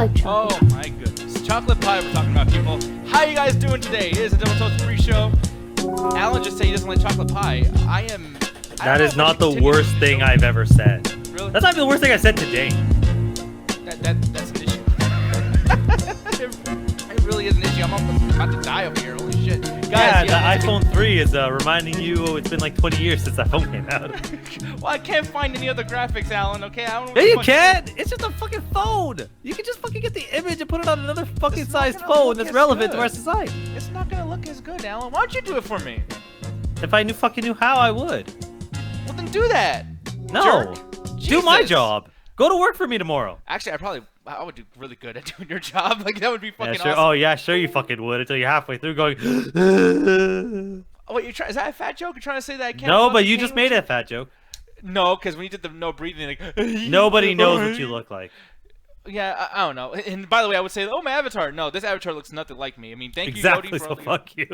like chocolate. Oh my goodness. Chocolate pie we're talking about, people. How you guys doing today? It is a Double Toast pre-show. Alan just said he doesn't like chocolate pie. That is not the worst thing I've ever said. Really? That's not even the worst thing I said today. That's an issue. It really is an issue. I'm almost about to die over here. Holy shit. Guys, yeah, the iPhone 3 is reminding you it's been like 20 years since that phone came out. Well, I can't find any other graphics, Alan, okay? I don't know. Yeah, you can! It's just a fucking phone! You can just fucking get the image and put it on another fucking sized phone that's relevant to our society. It's not gonna look as good, Alan. Why don't you do it for me? If I fucking knew how, I would. Well, then do that. No. Jerk. Do my Jesus. job. Go to work for me tomorrow. Actually, I would do really good at doing your job. Like, that would be fucking sure. awesome. Oh, yeah, sure you fucking would until you're halfway through going... Oh, wait, is that a fat joke? You're trying to say that I can't... No, but you just made a fat joke. No, because when you did the no breathing, like... Nobody knows what you look like. Yeah, I don't know. And by the way, I would say, oh, my avatar. No, this avatar looks nothing like me. I mean, thank you, Yodi, for so all the... fuck you.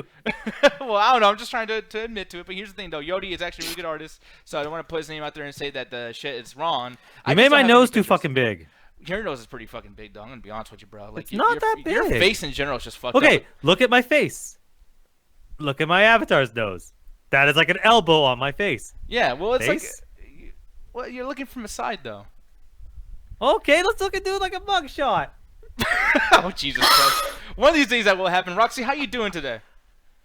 Well, I don't know. I'm just trying to admit to it. But here's the thing, though. Yodi is actually a really good artist, so I don't want to put his name out there and say that the shit is wrong. You made my nose too fucking big. Your nose is pretty fucking big, though. I'm going to be honest with you, bro. Like, it's not that big. Your face in general is just fucked up. Okay, look at my face. Look at my avatar's nose. That is like an elbow on my face. Yeah, well, it's face? like... Well, you're looking from the side, though. Okay, let's look at doing like a mug shot. Oh, Jesus Christ. One of these days that will happen. Roxy, how you doing today?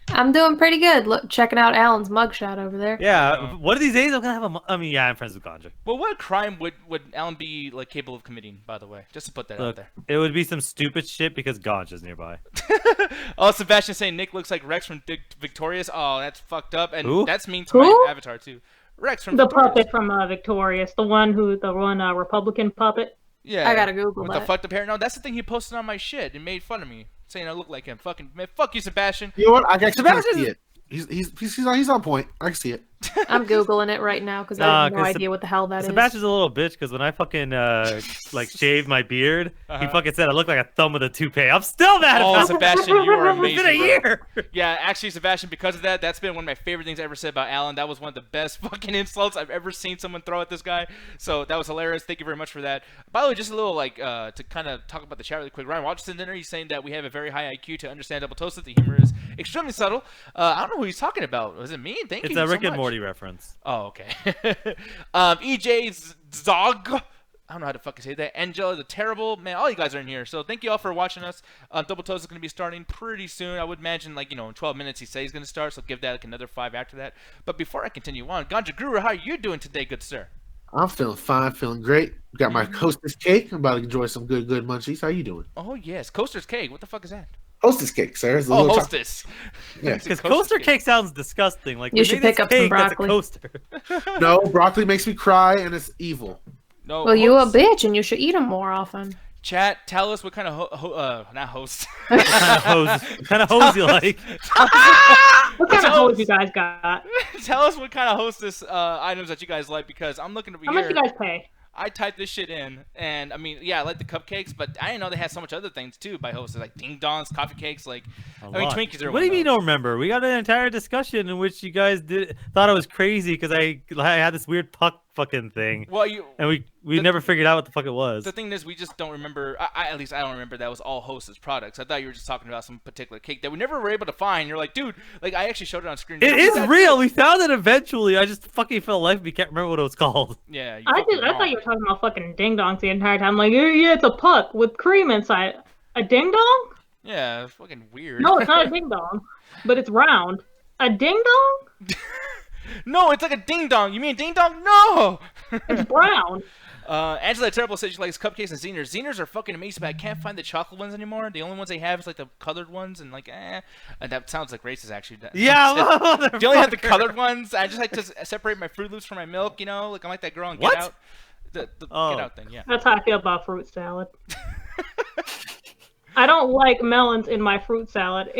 I'm doing pretty good. Look, checking out Alan's mugshot over there. Yeah, one of these days I'm gonna have I mean, yeah, I'm friends with Ganja. Well, what crime would Alan be like capable of committing, by the way? Just to put that out there. It would be some stupid shit because Ganja's nearby. Oh, Sebastian saying Nick looks like Rex from Victorious. Oh, that's fucked up. And Who? that's mean to my avatar, too. Rex from the Victorious. puppet from Victorious, the one Republican puppet. Yeah. I gotta Google with that. the fucked up hair. No, that's the thing he posted on my shit and made fun of me, saying I look like him. Fucking man, fuck you, Sebastian. You know what? I can actually see it. He's on point. I can see it. I'm Googling it right now because I have no idea what the hell that is. Sebastian's a little bitch because when I fucking like shaved my beard, he fucking said I look like a thumb with a toupee. I'm still mad about it. Sebastian, you are amazing. It's been a year. Yeah, actually, Sebastian, because of that, that's been one of my favorite things I ever said about Alan. That was one of the best fucking insults I've ever seen someone throw at this guy. So that was hilarious. Thank you very much for that. By the way, just a little like to kind of talk about the chat really quick. Ryan Watchison's in there. He's saying that we have a very high IQ to understand double toasted. The humor is extremely subtle. I don't know who he's talking about. Was it me? Thank you. It's a Rick so and much. Morty reference. Oh, okay. EJ Zog. I don't know how to fucking say that. Angela the Terrible. Man, all you guys are in here. So thank you all for watching us. Double Toast is going to be starting pretty soon. I would imagine, like, in 12 minutes he says he's going to start. So give that like another 5 after that. But before I continue on, Ganja Guru, how are you doing today, good sir? I'm feeling fine, feeling great. Got my Hostess cake. I'm about to enjoy some good munchies. How you doing? Oh, yes. Coaster's cake. What the fuck is that? Hostess cake, sir. It's a Oh, little Hostess. Yeah. Because coaster cake sounds disgusting. Like You should pick up some broccoli. That's a coaster. No, broccoli makes me cry, and it's evil. No. Well, you a bitch, and you should eat them more often. Chat, tell us what kind of not host. What kind of hose you like? What kind of hose you guys got? Tell us what kind of hostess items that you guys like, because I'm looking over How here. much you guys pay? I typed this shit in, and I mean, yeah, I like the cupcakes, but I didn't know they had so much other things too by hostess, like ding dongs, coffee cakes, like Twinkies are. What do you mean you don't remember? We got an entire discussion in which you guys thought I was crazy because I had this weird puck fucking thing. Well, we never figured out what the fuck it was. The thing is, we just don't remember. At least I don't remember that was all hostess products. I thought you were just talking about some particular cake that we never were able to find. You're like, dude, like I actually showed it on screen. It is real. We found it eventually. I just fucking fell life. We can't remember what it was called. Yeah. I thought you were talking about fucking ding dongs the entire time. Like, yeah, it's a puck with cream inside. A ding dong? Yeah, it's fucking weird. No, it's not a ding dong, but it's round. A ding dong? No, it's like a ding dong. You mean ding dong? No. It's brown. Angela Terrible says she likes cupcakes and Zeners. Zeners are fucking amazing, but I can't find the chocolate ones anymore. The only ones they have is like the colored ones, and like, And that sounds like racist, actually. Yeah, they only have the colored ones. I just like to separate my Fruit Loops from my milk, like I'm like that girl on Get Out. The Get Out thing, yeah. That's how I feel about fruit salad. I don't like melons in my fruit salad.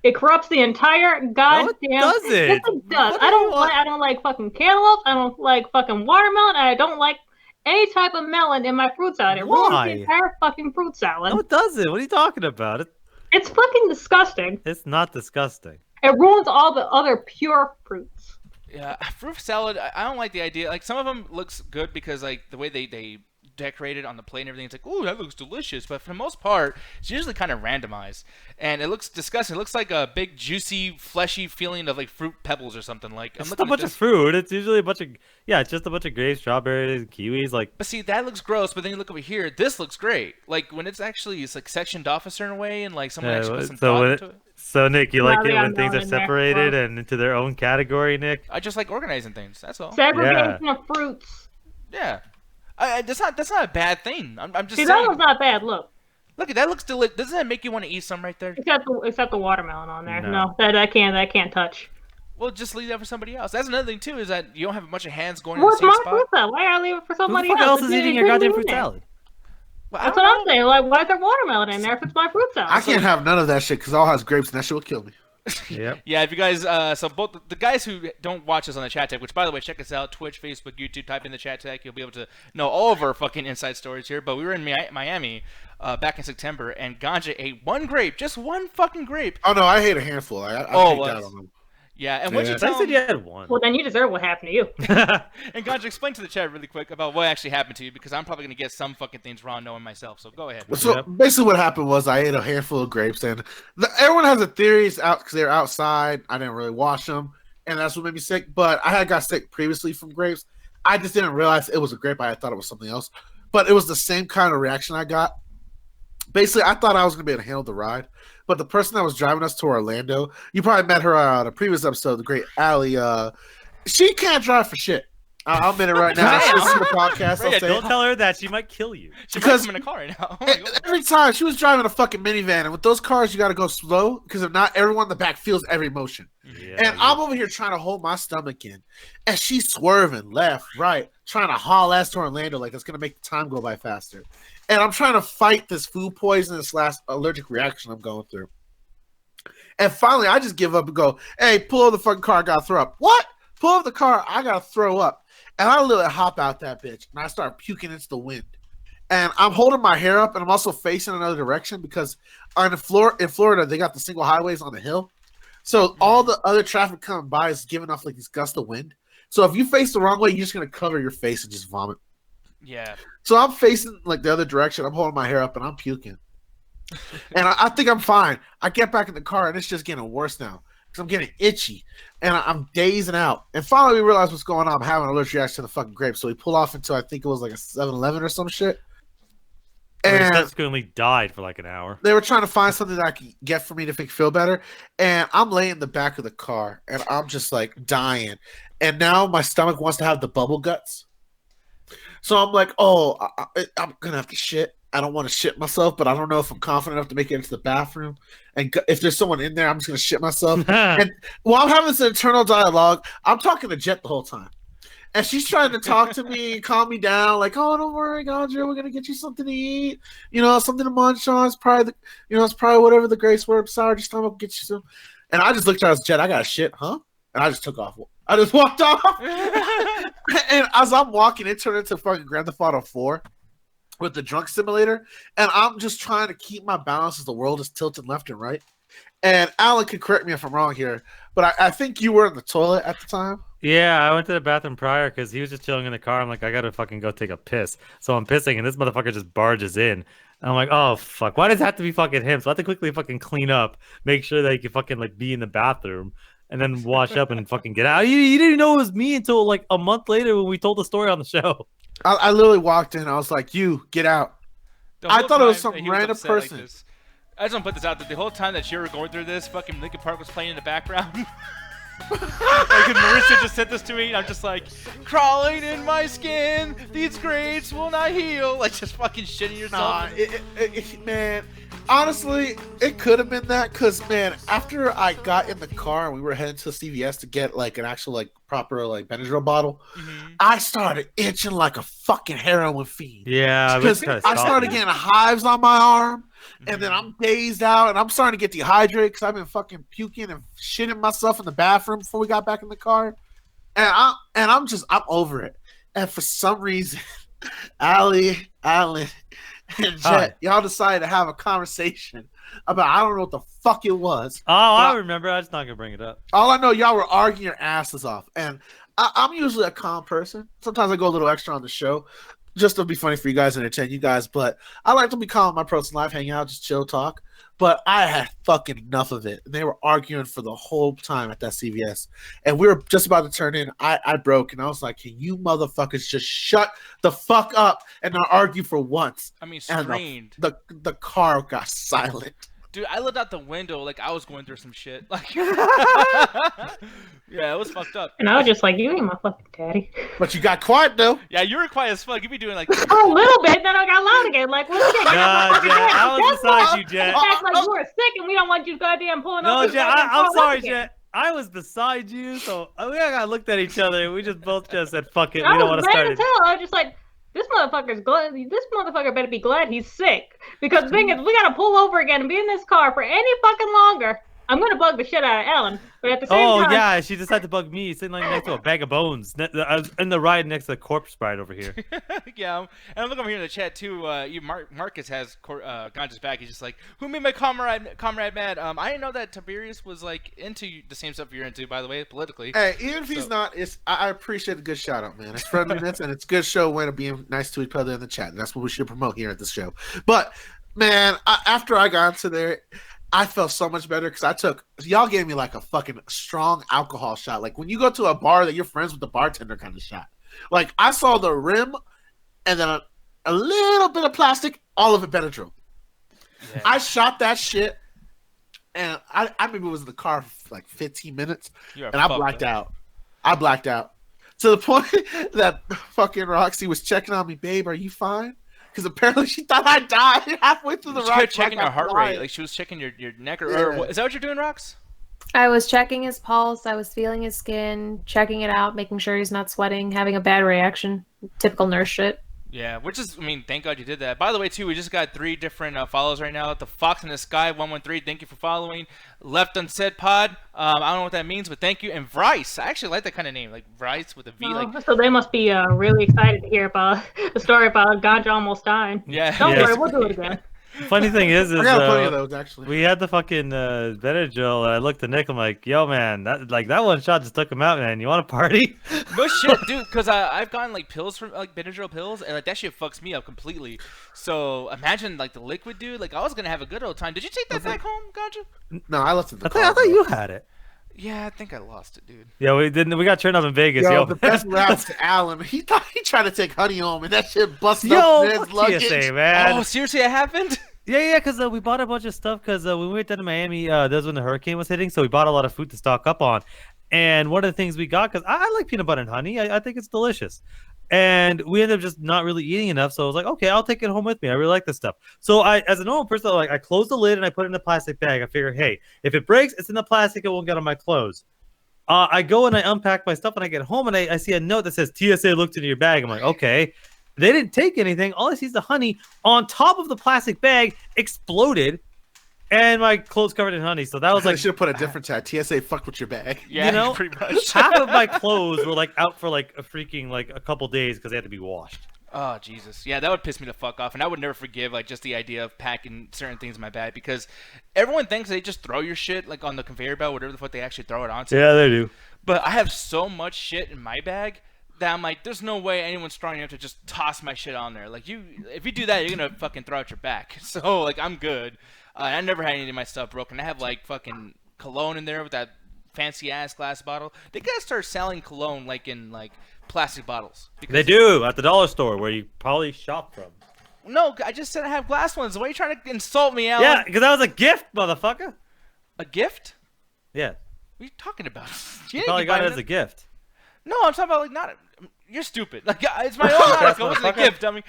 It corrupts the entire goddamn. No, it doesn't. Yes, it does. I don't like fucking cantaloupe. I don't like fucking watermelon. And I don't like any type of melon in my fruit salad. It ruins the entire fucking fruit salad. No, it doesn't. What are you talking about? It's fucking disgusting. It's not disgusting. It ruins all the other pure fruits. Yeah, fruit salad. I don't like the idea. Like some of them looks good because like the way they decorated on the plate and everything. It's like, ooh, that looks delicious. But for the most part, it's usually kind of randomized, and it looks disgusting. It looks like a big, juicy, fleshy feeling of like fruit pebbles or something. Like It's just a bunch of fruit. It's usually a bunch of it's just a bunch of grapes, strawberries, kiwis. Like, but see, that looks gross. But then you look over here, this looks great. Like when it's like sectioned off a certain way, and like someone actually put some thought into it. So Nick, you like they it got when things are melon in there. separated and into their own category, Nick? I just like organizing things. That's all. Segregation of fruits. Yeah, that's not a bad thing. I'm just See, saying. that was not bad. Look, That looks delicious. Doesn't that make you want to eat some right there? except the watermelon on there. No. No, that I can't touch. Well, just leave that for somebody else. That's another thing too, is that you don't have a bunch of hands going What's in the my same spot. fruit salad? Why are I leaving it for Who the somebody fuck else is It eating didn't your goddamn in fruit there. salad? Well, That's what I'm saying. Like, why is there watermelon in there if it's my fruit salad? I can't have none of that shit because all has grapes and that shit will kill me. Yep. Yeah, if you guys, so both the guys who don't watch us on the chat tag, which by the way, check us out, Twitch, Facebook, YouTube, type in the chat tag, you'll be able to know all of our fucking inside stories here. But we were in Miami back in September, and Ganja ate one grape, just one fucking grape. Oh no, I hate a handful. I picked out on them. Yeah, and what Yeah. you I tell said you had one. Well, then you deserve what happened to you. And Ganja, explain to the chat really quick about what actually happened to you, because I'm probably gonna get some fucking things wrong knowing myself. So go ahead. So Yep. basically, what happened was I ate a handful of grapes, and everyone has a theories out because they're outside. I didn't really wash them, and that's what made me sick. But I had got sick previously from grapes. I just didn't realize it was a grape. I thought it was something else, but it was the same kind of reaction I got. Basically, I thought I was gonna be able to handle the ride, but the person that was driving us to Orlando, you probably met her on a previous episode, the great Allie. She can't drive for shit. I'll admit it right now. She's listening to the podcast. I'll Yeah, say don't it. tell her that. She might kill you. She because- because I'm in a car right now. Oh my God. Every time she was driving a fucking minivan, and with those cars, you got to go slow because if not, everyone in the back feels every motion. Yeah, And I'm over here trying to hold my stomach in, and she's swerving left, right, trying to haul ass to Orlando like it's gonna make the time go by faster. And I'm trying to fight this food poisoning, this last allergic reaction I'm going through. And finally, I just give up and go, "Hey, pull over the fucking car! I gotta throw up." What? Pull over the car! I gotta throw up. And I literally hop out that bitch, and I start puking into the wind. And I'm holding my hair up, and I'm also facing another direction because in Florida, they got the single highways on the hill. So all the other traffic coming by is giving off like these gusts of wind. So if you face the wrong way, you're just gonna cover your face and just vomit. Yeah. So I'm facing like the other direction. I'm holding my hair up and I'm puking. And I think I'm fine. I get back in the car and it's just getting worse now because I'm getting itchy and I'm dazing out. And finally we realize what's going on. I'm having an allergic reaction to the fucking grape. So we pull off into I think it was like a 7-Eleven or some shit. And And subsequently died for like an hour. they were trying to find something that I could get for me to make feel better. And I'm laying in the back of the car and I'm just like dying. And now my stomach wants to have the bubble guts. So I'm like, oh, I'm going to have to shit. I don't want to shit myself, but I don't know if I'm confident enough to make it into the bathroom. And if there's someone in there, I'm just going to shit myself. And while I'm having this internal dialogue, I'm talking to Jet the whole time. And she's trying to talk to me and calm me down, like, "Oh, don't worry, Ganja, we're gonna get you something to eat, something to munch on. It's probably it's probably whatever the grace word, sour, just time I'll get you some." And I just looked at her as Jet, I got shit, huh? And I just took off. I just walked off. And as I'm walking, it turned into fucking Grand Theft Auto 4 with the drunk simulator. And I'm just trying to keep my balance as the world is tilting left and right. And Alan could correct me if I'm wrong here, but I think you were in the toilet at the time. Yeah, I went to the bathroom prior because he was just chilling in the car. I'm like, I gotta fucking go take a piss. So I'm pissing, and this motherfucker just barges in. And I'm like, oh fuck, why does it have to be fucking him? So I have to quickly fucking clean up, make sure that he can fucking like be in the bathroom, and then wash up and fucking get out. You didn't know it was me until like a month later when we told the story on the show. I literally walked in. I was like, "You get out." The I whole thought it was time some that he was random upset like person. this. I just want to put this out there. The whole time that you were going through this, fucking Linkin Park was playing in the background. Like, Marissa just said this to me, and I'm just like, crawling in my skin, these grapes will not heal. Like, just fucking shitting yourself. Nah, man. Honestly, it could have been that because, man, after I got in the car and we were heading to CVS to get like an actual like proper like Benadryl bottle, I started itching like a fucking heroin fiend. Yeah, Because I started getting hives on my arm, and then I'm dazed out, and I'm starting to get dehydrated because I've been fucking puking and shitting myself in the bathroom before we got back in the car, and I'm over it. And for some reason, Allie, Alan, and Jet, y'all decided to have a conversation about I don't know what the fuck it was. Oh, I remember. I'm just not gonna bring it up. All I know, y'all were arguing your asses off, and I'm usually a calm person. Sometimes I go a little extra on the show. just to be funny for you guys and entertain you guys, but I like to be calm in my personal life, hang out, just chill, talk. But I had fucking enough of it. And they were arguing for the whole time at that CVS. And we were just about to turn in. I broke, and I was like, can you motherfuckers just shut the fuck up and not argue for once? I mean, And strained. the car got silent. Dude, I looked out the window like I was going through some shit. Like, yeah, it was fucked up. And I was just like, you ain't my fucking daddy. But you got quiet, though. Yeah, you were quiet as fuck. You be doing like. Oh, a little bit, then I got loud again. Like, what shit? Nah, Jet, I was beside you, Jet. Act like you were sick and we don't want you goddamn pulling No, up. Jet, I'm sorry, Jet. I was beside you, so we all got looked at each other and we just both just said, fuck it, we don't want to start it. I was just like, this motherfucker's glad. This motherfucker better be glad he's sick. Because the thing is, we gotta pull over again and be in this car for any fucking longer. I'm gonna bug the shit out of Ellen, but at the same time. Oh yeah, she decided to bug me, sitting like next to a bag of bones. I was in the ride next to the corpse bride over here. Yeah, and I'm looking over here in the chat too. Marcus has Ganja's back. He's just like, who made my comrade mad? I didn't know that Tiberius was like into the same stuff you're into, by the way, politically. Hey, even if he's not, I appreciate a good shout out, man. It's friendliness and it's a good show when being nice to each other in the chat. And that's what we should promote here at this show. But man, after I got into there, I felt so much better because y'all gave me like a fucking strong alcohol shot. Like when you go to a bar that you're friends with the bartender kind of shot. Like I saw the rim and then a little bit of plastic, all of it Benadryl. Yeah. I shot that shit and I maybe was in the car for like 15 minutes and I blacked out. I blacked out to the point that fucking Roxy was checking on me, babe, are you fine? Because apparently she thought I died halfway through the ride. Checking your heart rate, like she was checking your neck or is that what you're doing, Rox? I was checking his pulse. I was feeling his skin, checking it out, making sure he's not sweating, having a bad reaction. Typical nurse shit. Yeah, which is, I mean, thank God you did that. By the way, too, we just got 3 different follows right now. The Fox in the Sky 113, thank you for following. Left Unsaid Pod, I don't know what that means, but thank you. And Vrice, I actually like that kind of name, like Vrice with a V. Like. So they must be really excited to hear about the story about Ganja almost dying. Yeah. Don't worry, we'll do it again. Funny thing is I got plenty of those actually. We had the fucking Benadryl, and I looked at Nick. I'm like, "Yo, man, that one shot just took him out, man. You want to party?" No shit, dude. Because I've gotten like pills from like Benadryl pills, and like that shit fucks me up completely. So imagine like the liquid, dude. Like I was gonna have a good old time. Did you take that back home, Ganja? No, I left it in the car. I thought you had it. Yeah, I think I lost it, dude. Yeah, we didn't. We got turned up in Vegas. Yo, the best raps to Alan. He thought he tried to take honey home, and that shit busted up in his luggage. TSA, man. Oh, seriously, it happened? Yeah, because we bought a bunch of stuff because when we went down to Miami, that was when the hurricane was hitting, so we bought a lot of food to stock up on. And one of the things we got, because I like peanut butter and honey, I think it's delicious. And we ended up just not really eating enough, so I was like, okay, I'll take it home with me. I really like this stuff. So as a normal person, like I closed the lid and I put it in a plastic bag. I figured, hey, if it breaks, it's in the plastic, it won't get on my clothes. I go and I unpack my stuff and I get home and I see a note that says TSA looked into your bag. I'm like, okay. They didn't take anything. All I see is the honey on top of the plastic bag exploded, and my clothes covered in honey. So that was like, I should have put a different tag. TSA fucked with your bag. Yeah, you know, pretty much. half of my clothes were like out for like a freaking like a couple days because they had to be washed. Oh Jesus, yeah, that would piss me the fuck off, and I would never forgive like just the idea of packing certain things in my bag because everyone thinks they just throw your shit like on the conveyor belt, whatever the fuck they actually throw it onto. Yeah, they do. But I have so much shit in my bag that I'm like, there's no way anyone's strong enough to just toss my shit on there. Like if you do that, you're gonna fucking throw out your back. So like I'm good. I never had any of my stuff broken. I have like fucking cologne in there with that fancy ass glass bottle. They gotta start selling cologne like in like plastic bottles. They do at the dollar store where you probably shop from. No, I just said I have glass ones. Why are you trying to insult me, Alan? Yeah, because that was a gift, motherfucker. A gift? Yeah. What are you talking about? You probably got it as a gift. No, I'm talking about like not. You're stupid. Like it's my own article. It wasn't a gift, dummy.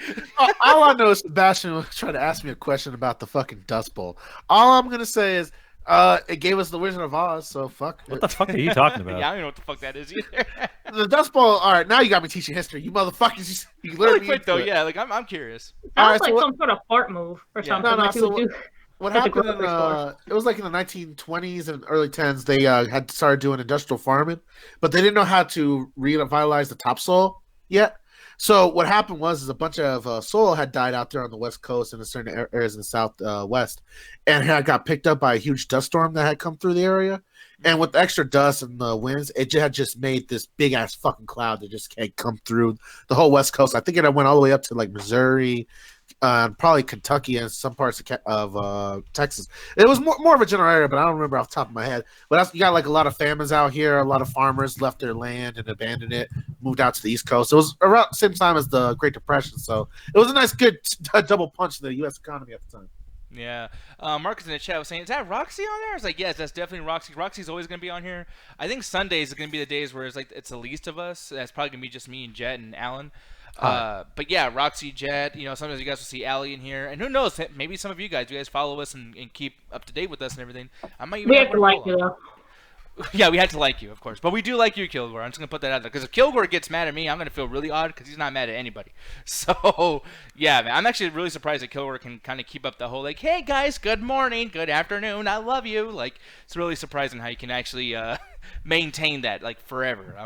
All I know is Sebastian was trying to ask me a question about the fucking Dust Bowl. All I'm gonna say is, it gave us the Wizard of Oz, so fuck. What the fuck are you talking about? Yeah, I don't know what the fuck that is either. The Dust Bowl. All right, now you got me teaching history, you motherfuckers. You learned Really me quick into though, it. yeah. Like I'm curious. Sounds like some sort of fart move or Yeah. something. No, like so you would do. What At the happened in grocery store. it was like in the 1920s and early 10s, they had started doing industrial farming, but they didn't know how to revitalize the topsoil yet. So what happened was is a bunch of soil had died out there on the west coast and in certain areas in the southwest, and had got picked up by a huge dust storm that had come through the area. And with the extra dust and the winds, it had just made this big ass fucking cloud that just can't come through the whole west coast. I think it went all the way up to like Missouri, probably Kentucky and some parts of Texas. It was more of a general area, but I don't remember off the top of my head. But you got like a lot of famines out here. A lot of farmers left their land and abandoned it, moved out to the East Coast. It was around the same time as the Great Depression, so it was a nice, good double punch to the U.S. economy at the time. Yeah. Marcus in the chat was saying, is that Roxy on there? I was like, yes, that's definitely Roxy. Roxy's always going to be on here. I think Sundays are going to be the days where it's the least of us. That's probably going to be just me and Jet and Alan. But yeah, Roxy, Jet, sometimes you guys will see Allie in here. And who knows, maybe some of you guys follow us and keep up to date with us and everything. I might even We have to like you, though. Yeah, we had to like you, of course. But we do like you, Kilgore. I'm just going to put that out there. Because if Kilgore gets mad at me, I'm going to feel really odd because he's not mad at anybody. So, yeah, man. I'm actually really surprised that Kilgore can kind of keep up the whole, like, hey, guys, good morning, good afternoon, I love you. Like, it's really surprising how you can actually maintain that, like, forever.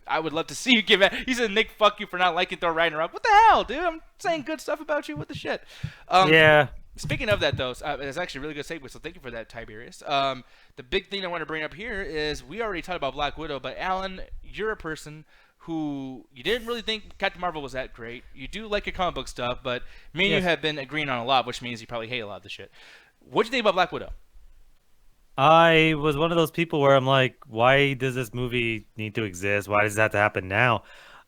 I would love to see you give it. He said, Nick, fuck you for not liking Thor Ragnarok. What the hell, dude? I'm saying good stuff about you. What the shit? Yeah. Speaking of that, though, it's actually a really good segue, so thank you for that, Tiberius. The big thing I want to bring up here is we already talked about Black Widow, but Alan, you're a person who you didn't really think Captain Marvel was that great. You do like your comic book stuff, but me and you have been agreeing on a lot, which means you probably hate a lot of the shit. What'd you think about Black Widow? I was one of those people where I'm like, why does this movie need to exist? Why does it have to happen now?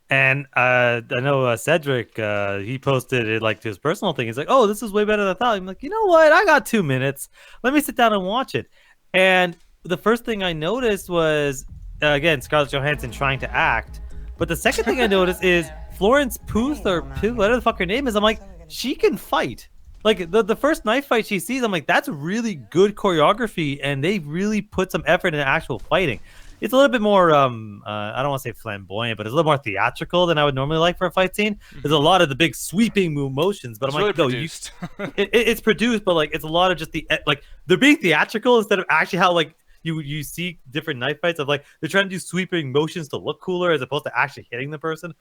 And I know Cedric, he posted it like to his personal thing. He's like, oh, this is way better than I thought. I'm like, you know what? I got 2 minutes. Let me sit down and watch it. And the first thing I noticed was, again, Scarlett Johansson trying to act. But the second thing I noticed is Florence Pugh, whatever the fuck her name is. I'm like, she can fight. Like, the first knife fight she sees, I'm like, that's really good choreography. And they really put some effort into actual fighting. It's a little bit more, I don't want to say flamboyant, but it's a little more theatrical than I would normally like for a fight scene. There's a lot of the big sweeping motions, but It's I'm like, really no, produced. it's produced, but like it's a lot of just like they're being theatrical instead of actually how like you see different knife fights of like they're trying to do sweeping motions to look cooler as opposed to actually hitting the person.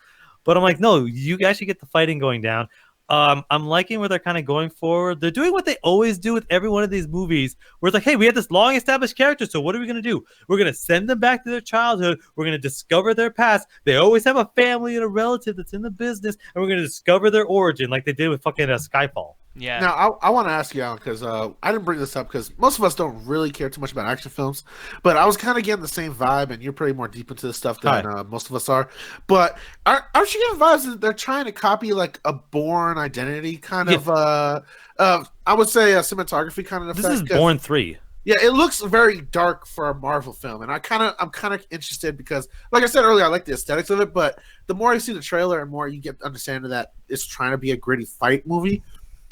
But I'm like, no, you actually get the fighting going down. I'm liking where they're kind of going forward. They're doing what they always do with every one of these movies, where it's like, hey, we have this long established character, so what are we going to do? We're going to send them back to their childhood. We're going to discover their past. They always have a family and a relative that's in the business, and we're going to discover their origin like they did with fucking Skyfall. Yeah. Now, I want to ask you, Alan, because I didn't bring this up because most of us don't really care too much about action films, but I was kind of getting the same vibe, and you're pretty more deep into this stuff than most of us are. But aren't you getting vibes that they're trying to copy like a Bourne Identity kind of, I would say a cinematography kind of effect? This is Bourne 3. Yeah, it looks very dark for a Marvel film, and I'm kind of interested because, like I said earlier, I like the aesthetics of it, but the more you see the trailer and more you get understanding that it's trying to be a gritty fight movie.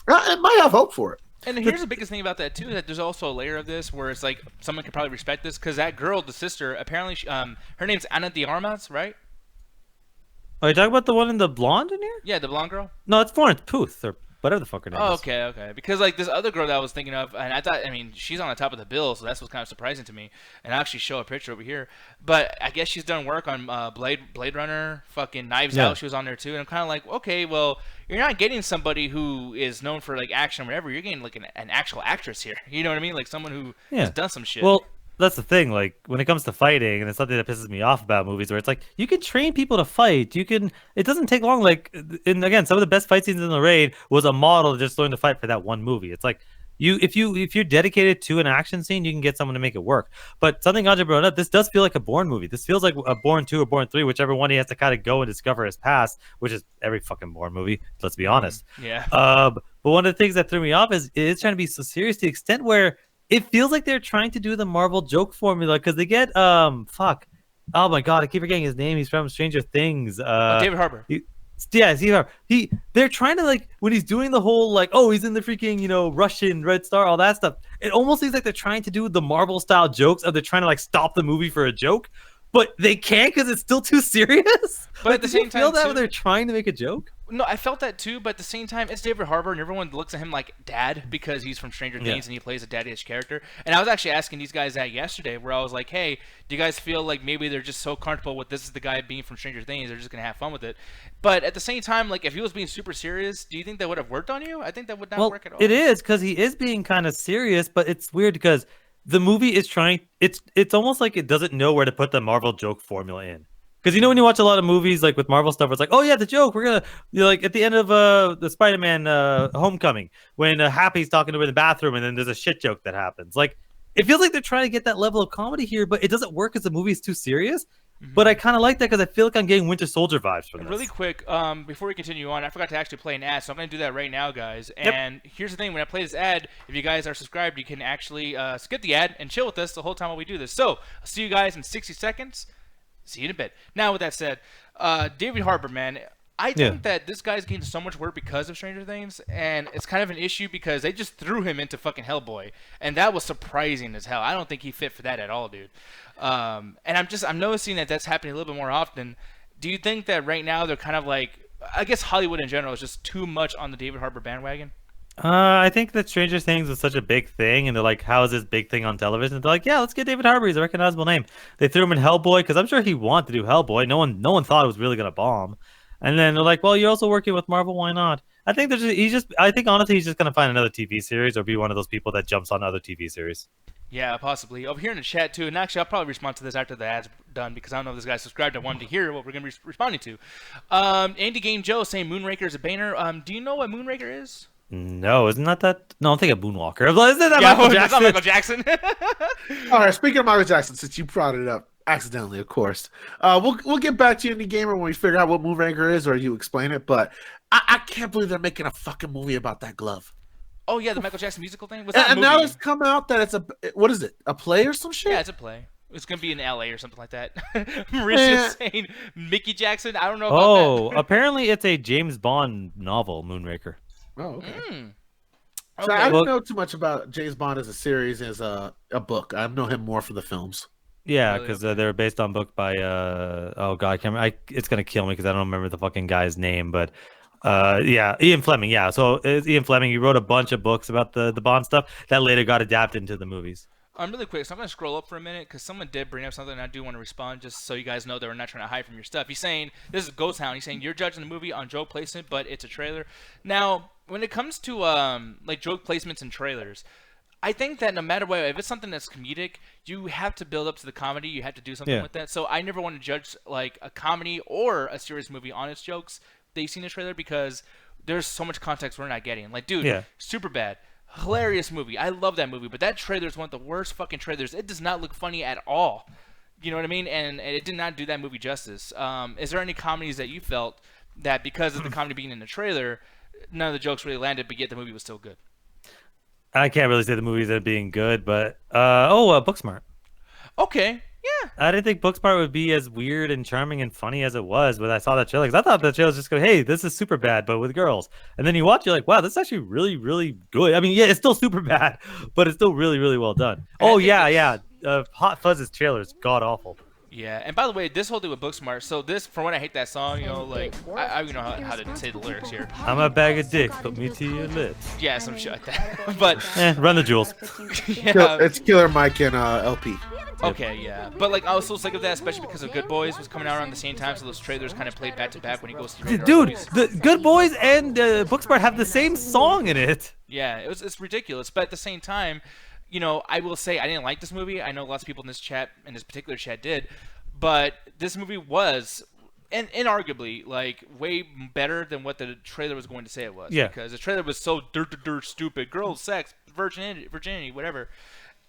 It might have hope for it. And here's the biggest thing about that too: that there's also a layer of this where it's like someone could probably respect this because that girl, the sister, apparently, her name's Ana de Armas, right? Are you talking about the one in the blonde in here? Yeah, the blonde girl. No, it's Florence Pugh or whatever the fuck her name is. Okay. Because like this other girl that I was thinking of, and I mean, she's on the top of the bill, so that's what's kind of surprising to me. And I'll actually show a picture over here. But I guess she's done work on Blade Runner, fucking Knives Out. She was on there too, and I'm kind of like, okay, well, you're not getting somebody who is known for like action or whatever. You're getting like an actual actress here. You know what I mean? Like someone who has done some shit. Well, that's the thing. Like when it comes to fighting, and it's something that pisses me off about movies, where it's like you can train people to fight. It doesn't take long. Like, and again, some of the best fight scenes in the raid was a model to just learn to fight for that one movie. It's like if you're dedicated to an action scene, you can get someone to make it work. But something Ganja brought up, this does feel like a Bourne movie. This feels like a Bourne 2 or Bourne 3, whichever one he has to kind of go and discover his past, which is every fucking Bourne movie. Let's be honest. Yeah. But one of the things that threw me off is it's trying to be so serious to the extent where it feels like they're trying to do the Marvel joke formula because they get oh my god, I keep forgetting his name. He's from Stranger Things. David Harbour. They're trying to like when he's doing the whole like, oh, he's in the freaking Russian Red Star, all that stuff. It almost seems like they're trying to do the Marvel style jokes of they're trying to like stop the movie for a joke, but they can't because it's still too serious. But at the same time, feel that when they're trying to make a joke. No, I felt that too, but at the same time, it's David Harbour, and everyone looks at him like dad because he's from Stranger Things and he plays a daddy-ish character. And I was actually asking these guys that yesterday, where I was like, hey, do you guys feel like maybe they're just so comfortable with this is the guy being from Stranger Things, they're just going to have fun with it? But at the same time, like, if he was being super serious, do you think that would have worked on you? I think that would not work at all. It is, because he is being kind of serious, but it's weird because the movie is trying, it's almost like it doesn't know where to put the Marvel joke formula in. Because when you watch a lot of movies like with Marvel stuff, it's like, oh yeah, the joke. We're gonna like at the end of the Spider-Man Homecoming when Happy's talking to her in the bathroom, and then there's a shit joke that happens. Like it feels like they're trying to get that level of comedy here, but it doesn't work because the movie is too serious. But I kind of like that because I feel like I'm getting Winter Soldier vibes from this. Really quick, before we continue on, I forgot to actually play an ad, so I'm going to do that right now, guys. And here's the thing: when I play this ad, if you guys are subscribed, you can actually skip the ad and chill with us the whole time while we do this. So I'll see you guys in 60 seconds. See you in a bit. Now, with that said, David Harbour, man, I think that this guy's getting so much work because of Stranger Things, and it's kind of an issue because they just threw him into fucking Hellboy, and that was surprising as hell. I don't think he fit for that at all, dude. And I'm noticing that that's happening a little bit more often. Do you think that right now they're kind of like, I guess Hollywood in general is just too much on the David Harbour bandwagon? I think that Stranger Things was such a big thing, and they're like, how is this big thing on television? They're like, yeah, let's get David Harbour. He's a recognizable name. They threw him in Hellboy because I'm sure he wanted to do Hellboy. No one thought it was really gonna bomb. And then they're like, well, you're also working with Marvel. Why not? I think I think honestly, he's just gonna find another TV series or be one of those people that jumps on other TV series. Yeah, possibly. Over here in the chat, too, and actually I'll probably respond to this after the ad's done because I don't know if this guy's subscribed. I wanted to hear what we're going to be responding to. Andy Game Joe saying Moonraker is a banner. Do you know what Moonraker is? No, isn't that? No, I'm thinking of Moonwalker. Isn't that yeah, Michael Jackson? Michael Jackson. All right, speaking of Michael Jackson, since you brought it up, accidentally, of course, we'll get back to you, Indie Gamer, when we figure out what Moonraker is or you explain it, but I can't believe they're making a fucking movie about that glove. Oh yeah, the Michael Jackson musical thing. And now it's come out that it's what is it? A play or some shit? Yeah, it's a play. It's gonna be in LA or something like that. Marisha's saying Mickey Jackson. I don't know about that. Apparently it's a James Bond novel, Moonraker. Oh, okay. Okay. So I don't know too much about James Bond as a series, as a book. I know him more for the films. Yeah, because they're based on book by oh god, I can't remember. It's gonna kill me because I don't remember the fucking guy's name, but. Yeah, Ian Fleming. Yeah, so it's Ian Fleming. He wrote a bunch of books about the Bond stuff that later got adapted into the movies. Really quick, so I'm gonna scroll up for a minute because someone did bring up something, and I do want to respond just so you guys know that we're not trying to hide from your stuff. He's saying this is Ghost Hound. He's saying you're judging the movie on joke placement, but it's a trailer. Now, when it comes to like joke placements and trailers, I think that no matter what, if it's something that's comedic, you have to build up to the comedy. You have to do something with that. So I never want to judge like a comedy or a serious movie on its jokes that you see in the trailer because there's so much context we're not getting. Like, dude, Superbad, hilarious movie. I love that movie, but that trailer is one of the worst fucking trailers. It does not look funny at all. You know what I mean? And it did not do that movie justice. Is there any comedies that you felt that because of the comedy being in the trailer, none of the jokes really landed, but yet the movie was still good? I can't really say the movies are being good, but Booksmart. Okay. Yeah. I didn't think Booksmart would be as weird and charming and funny as it was when I saw that trailer. Because I thought the trailer was just going, hey, this is super bad, but with girls. And then you watch, you're like, wow, this is actually really, really good. I mean, yeah, it's still super bad, but it's still really, really well done. Oh, yeah. Hot Fuzz's trailer is god awful. Yeah, and by the way, this whole thing with Booksmart, so this, for when I hate that song, you know, like, I don't know how to say the lyrics here. I'm a bag of dicks, put me to your lips. Yeah, some shit like that. But run the jewels. Yeah. It's Killer Mike and LP. Okay, yeah. But, like, I was so sick of that, especially because of Good Boys was coming out around the same time, so those trailers kind of played back-to-back when he goes to Dude, the Good Boys and Booksmart have the same song in it. Yeah, it's ridiculous, but at the same time, you know, I will say I didn't like this movie. I know lots of people in this particular chat did, but this movie was, and inarguably, like, way better than what the trailer was going to say it was. Yeah. Because the trailer was so dirt stupid, girls, sex, virginity, whatever.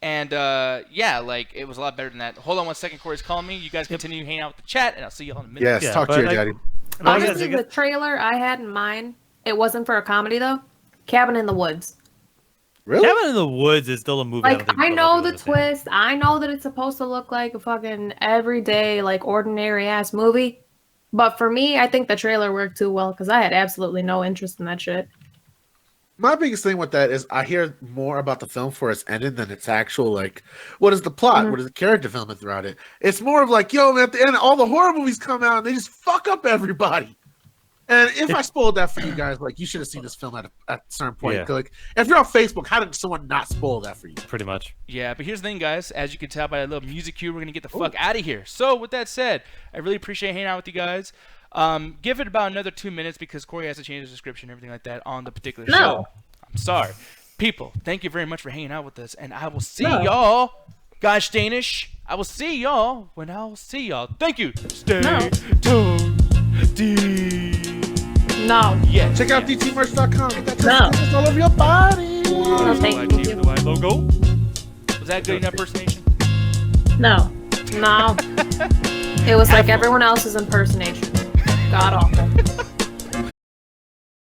And, yeah, like, it was a lot better than that. Hold on 1 second, Corey's calling me. You guys continue hanging out with the chat, and I'll see you all in a minute. Yes, talk to your daddy. Honestly, the trailer I had in mind, it wasn't for a comedy, though. Cabin in the Woods. Really? Cabin in the Woods is still a movie. Like, I know the twist. I know that it's supposed to look like a fucking everyday, like, ordinary-ass movie. But for me, I think the trailer worked too well, because I had absolutely no interest in that shit. My biggest thing with that is I hear more about the film for its ending than its actual, like, what is the plot? What is the character development throughout it? It's more of like, yo, man, at the end, all the horror movies come out and they just fuck up everybody. And if I spoiled that for you guys, like you should have seen this film at a certain point. Yeah. Like, if you're on Facebook, how did someone not spoil that for you? Pretty much. Yeah, but here's the thing, guys. As you can tell by a little music cue, we're going to get the fuck out of here. So, with that said, I really appreciate hanging out with you guys. Give it about another 2 minutes because Corey has to change his description and everything like that on the particular show. I'm sorry. People, thank you very much for hanging out with us, and I will see y'all. Gosh Danish. I will see y'all when I will see y'all. Thank you. Stay tuned. No. Yeah. Check out dtmerch.com. Get that No. just all over your body. No, thank you. The white logo. Was that good enough impersonation? No. No. It was like everyone else's impersonation. God awful.